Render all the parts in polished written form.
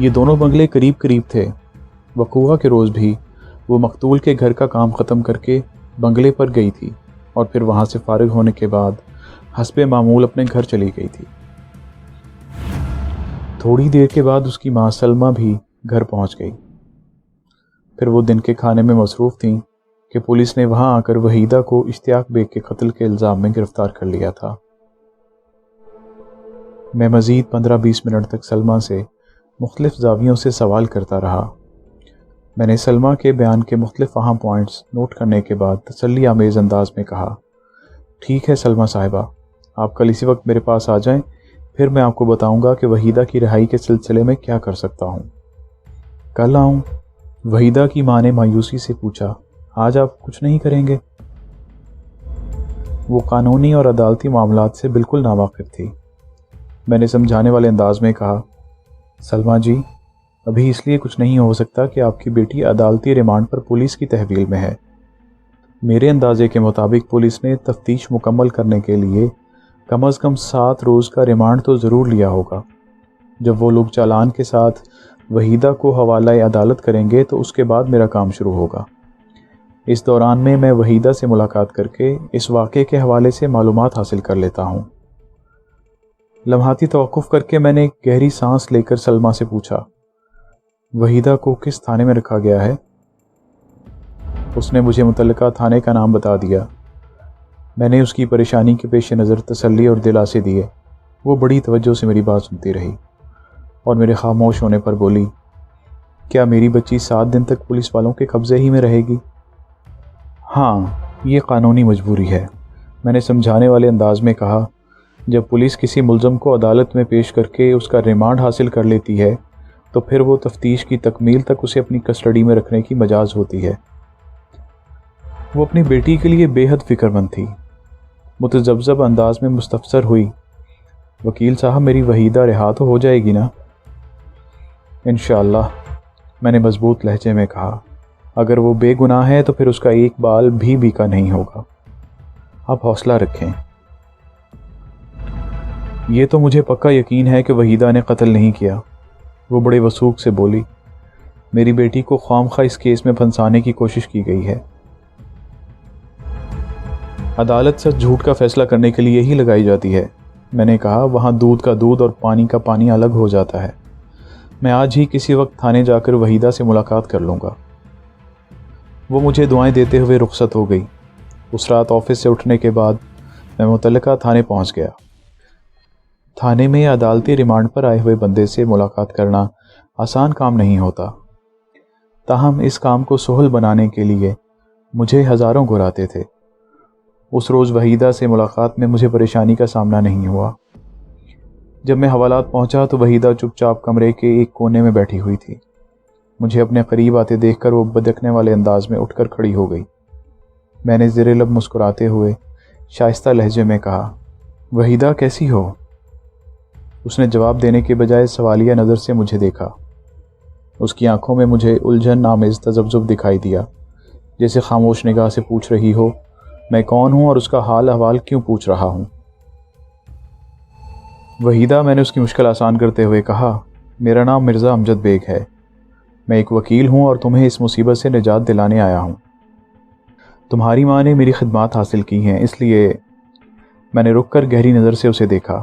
یہ دونوں بنگلے قریب قریب تھے۔ وقوعہ کے روز بھی وہ مقتول کے گھر کا کام ختم کر کے بنگلے پر گئی تھی اور پھر وہاں سے فارغ ہونے کے بعد حسب معمول اپنے گھر چلی گئی تھی۔ تھوڑی دیر کے بعد اس کی ماں سلمہ بھی گھر پہنچ گئی۔ پھر وہ دن کے کھانے میں مصروف تھیں کہ پولیس نے وہاں آ کر وحیدہ کو اشتیاق بیگ کے قتل کے الزام میں گرفتار کر لیا تھا۔ میں مزید 15-20 منٹ تک سلمہ سے مختلف زاویوں سے سوال کرتا رہا۔ میں نے سلمہ کے بیان کے مختلف اہم پوائنٹس نوٹ کرنے کے بعد تسلی آمیز انداز میں کہا، ٹھیک ہے سلمہ صاحبہ، آپ کل اسی وقت میرے پاس آ جائیں، پھر میں آپ کو بتاؤں گا کہ وحیدہ کی رہائی کے سلسلے میں کیا کر سکتا ہوں۔ کل آؤں؟ وحیدہ کی ماں نے مایوسی سے پوچھا، آج آپ کچھ نہیں کریں گے؟ وہ قانونی اور عدالتی معاملات سے بالکل ناواقف تھی۔ میں نے سمجھانے والے انداز میں کہا، سلمہ جی، ابھی اس لیے کچھ نہیں ہو سکتا کہ آپ کی بیٹی عدالتی ریمانڈ پر پولیس کی تحویل میں ہے۔ میرے اندازے کے مطابق پولیس نے تفتیش مکمل کرنے کے لیے کم از کم 7 روز کا ریمانڈ تو ضرور لیا ہوگا۔ جب وہ لوگ چالان کے ساتھ وحیدہ کو حوالہ عدالت کریں گے تو اس کے بعد میرا کام شروع ہوگا۔ اس دوران میں وحیدہ سے ملاقات کر کے اس واقعے کے حوالے سے معلومات حاصل کر لیتا ہوں۔ لمحاتی توقف کر کے میں نے ایک گہری سانس لے کر سلمہ سے پوچھا، وحیدہ کو کس تھانے میں رکھا گیا ہے؟ اس نے مجھے متعلقہ تھانے کا نام بتا دیا۔ میں نے اس کی پریشانی کے پیش نظر تسلی اور دلاسے دیے۔ وہ بڑی توجہ سے میری بات سنتی رہی اور میرے خاموش ہونے پر بولی، کیا میری بچی 7 دن تک پولیس والوں کے قبضے ہی میں رہے گی؟ ہاں، یہ قانونی مجبوری ہے، میں نے سمجھانے والے انداز میں کہا۔ جب پولیس کسی ملزم کو عدالت میں پیش کر کے اس کا ریمانڈ حاصل کر لیتی ہے تو پھر وہ تفتیش کی تکمیل تک اسے اپنی کسٹڈی میں رکھنے کی مجاز ہوتی ہے۔ وہ اپنی بیٹی کے لیے بے حد فکر مند تھی۔ متذبذب انداز میں مستفسر ہوئی، وکیل صاحب میری وحیدہ رہا تو ہو جائے گی نا؟ انشاءاللہ، میں نے مضبوط لہجے میں کہا، اگر وہ بے گناہ ہے تو پھر اس کا ایک بال بھی بیکا نہیں ہوگا۔ آپ حوصلہ رکھیں۔ یہ تو مجھے پکا یقین ہے کہ وحیدہ نے قتل نہیں کیا، وہ بڑے وثوق سے بولی۔ میری بیٹی کو خواہ اس کیس میں پھنسانے کی کوشش کی گئی ہے۔ عدالت سچ جھوٹ کا فیصلہ کرنے کے لیے ہی لگائی جاتی ہے، میں نے کہا، وہاں دودھ کا دودھ اور پانی کا پانی الگ ہو جاتا ہے۔ میں آج ہی کسی وقت تھانے جا کر وحیدہ سے ملاقات کر لوں گا۔ وہ مجھے دعائیں دیتے ہوئے رخصت ہو گئی۔ اس رات آفس سے اٹھنے کے بعد میں متعلقہ تھانے پہنچ گیا۔ تھانے میں عدالتی ریمانڈ پر آئے ہوئے بندے سے ملاقات کرنا آسان کام نہیں ہوتا، تاہم اس کام کو سہل بنانے کے لیے مجھے ہزاروں گھراتے تھے۔ اس روز وحیدہ سے ملاقات میں مجھے پریشانی کا سامنا نہیں ہوا۔ جب میں حوالات پہنچا تو وحیدہ چپ چاپ کمرے کے ایک کونے میں بیٹھی ہوئی تھی۔ مجھے اپنے قریب آتے دیکھ کر وہ بدکنے والے انداز میں اٹھ کر کھڑی ہو گئی۔ میں نے زیر لب مسکراتے ہوئے شائستہ لہجے میں کہا، وحیدہ کیسی ہو؟ اس نے جواب دینے کے بجائے سوالیہ نظر سے مجھے دیکھا۔ اس کی آنکھوں میں مجھے الجھن آمیز تذبذب دکھائی دیا، جیسے خاموش نگاہ سے پوچھ رہی ہو، میں کون ہوں اور اس کا حال احوال کیوں پوچھ رہا ہوں؟ وحیدہ، میں نے اس کی مشکل آسان کرتے ہوئے کہا، میرا نام مرزا امجد بیگ ہے، میں ایک وکیل ہوں اور تمہیں اس مصیبت سے نجات دلانے آیا ہوں۔ تمہاری ماں نے میری خدمات حاصل کی ہیں، اس لیے میں نے رک کر گہری نظر سے اسے دیکھا،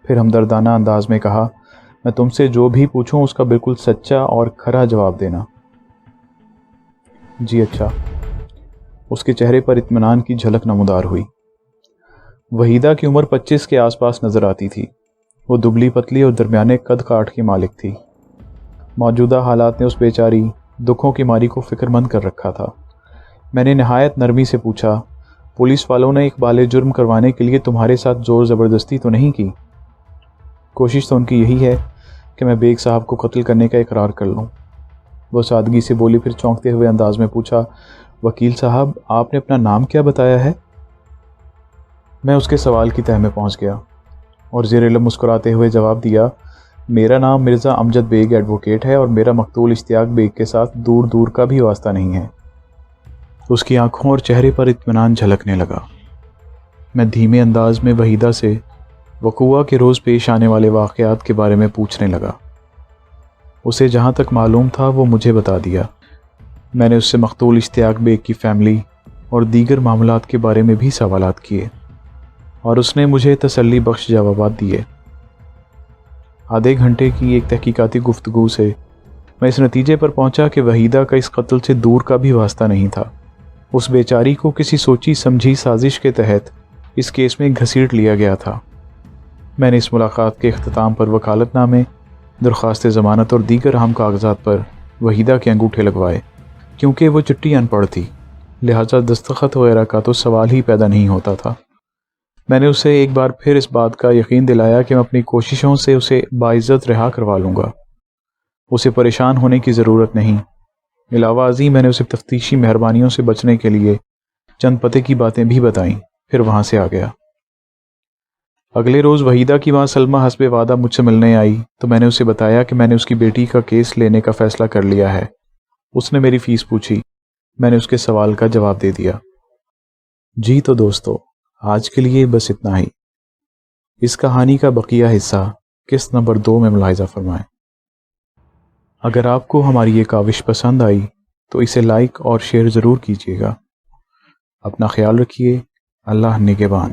پھر ہمدردانہ انداز میں کہا، میں تم سے جو بھی پوچھوں اس کا بالکل سچا اور کھرا جواب دینا۔ جی اچھا۔ اس کے چہرے پر اطمینان کی جھلک نمودار ہوئی۔ وحیدہ کی عمر 25 کے آس پاس نظر آتی تھی۔ وہ دبلی پتلی اور درمیانے قد کاٹ کی مالک تھی۔ موجودہ حالات نے اس بیچاری دکھوں کی ماری کو فکر مند کر رکھا تھا۔ میں نے نہایت نرمی سے پوچھا، پولیس والوں نے اقبال جرم کروانے کے لیے تمہارے ساتھ زور زبردستی تو نہیں کی؟ کوشش تو ان کی یہی ہے کہ میں بیگ صاحب کو قتل کرنے کا اقرار کر لوں، وہ سادگی سے بولی، پھر چونکتے ہوئے انداز میں پوچھا، وکیل صاحب آپ نے اپنا نام کیا بتایا ہے؟ میں اس کے سوال کی تہہ میں پہنچ گیا اور زیر لب مسکراتے ہوئے جواب دیا، میرا نام مرزا امجد بیگ ایڈوکیٹ ہے اور میرا مقتول اشتیاق بیگ کے ساتھ دور دور کا بھی واسطہ نہیں ہے۔ اس کی آنکھوں اور چہرے پر اطمینان جھلکنے لگا۔ میں دھیمے انداز میں وحیدہ سے وقوعہ کے روز پیش آنے والے واقعات کے بارے میں پوچھنے لگا۔ اسے جہاں تک معلوم تھا وہ مجھے بتا دیا۔ میں نے اس سے مقتول اشتیاق بیگ کی فیملی اور دیگر معاملات کے بارے میں بھی سوالات کیے اور اس نے مجھے تسلی بخش جوابات دیے۔ آدھے گھنٹے کی ایک تحقیقاتی گفتگو سے میں اس نتیجے پر پہنچا کہ وحیدہ کا اس قتل سے دور کا بھی واسطہ نہیں تھا۔ اس بیچاری کو کسی سوچی سمجھی سازش کے تحت اس کیس میں گھسیٹ لیا گیا تھا۔ میں نے اس ملاقات کے اختتام پر وکالت نامے، درخواست ضمانت اور دیگر اہم کاغذات پر وحیدہ کے انگوٹھے لگوائے۔ کیونکہ وہ چٹی ان پڑھ تھی، لہٰذا دستخط وغیرہ کا تو سوال ہی پیدا نہیں ہوتا تھا۔ میں نے اسے ایک بار پھر اس بات کا یقین دلایا کہ میں اپنی کوششوں سے اسے باعزت رہا کروا لوں گا۔ اسے پریشان ہونے کی ضرورت نہیں۔ علاوہ ازیں میں نے اسے تفتیشی مہربانیوں سے بچنے کے لیے چند پتے کی باتیں بھی بتائیں، پھر وہاں سے آ گیا۔ اگلے روز وحیدہ کی ماں سلمہ حسب وعدہ مجھ سے ملنے آئی تو میں نے اسے بتایا کہ میں نے اس کی بیٹی کا کیس لینے کا فیصلہ کر لیا ہے۔ اس نے میری فیس پوچھی، میں نے اس کے سوال کا جواب دے دیا۔ جی تو دوستو، آج کے لیے بس اتنا ہی۔ اس کہانی کا بقیہ حصہ قسط نمبر 2 میں ملاحظہ فرمائیں۔ اگر آپ کو ہماری یہ کاوش پسند آئی تو اسے لائک اور شیئر ضرور کیجیے گا۔ اپنا خیال رکھیے۔ اللہ نگہبان۔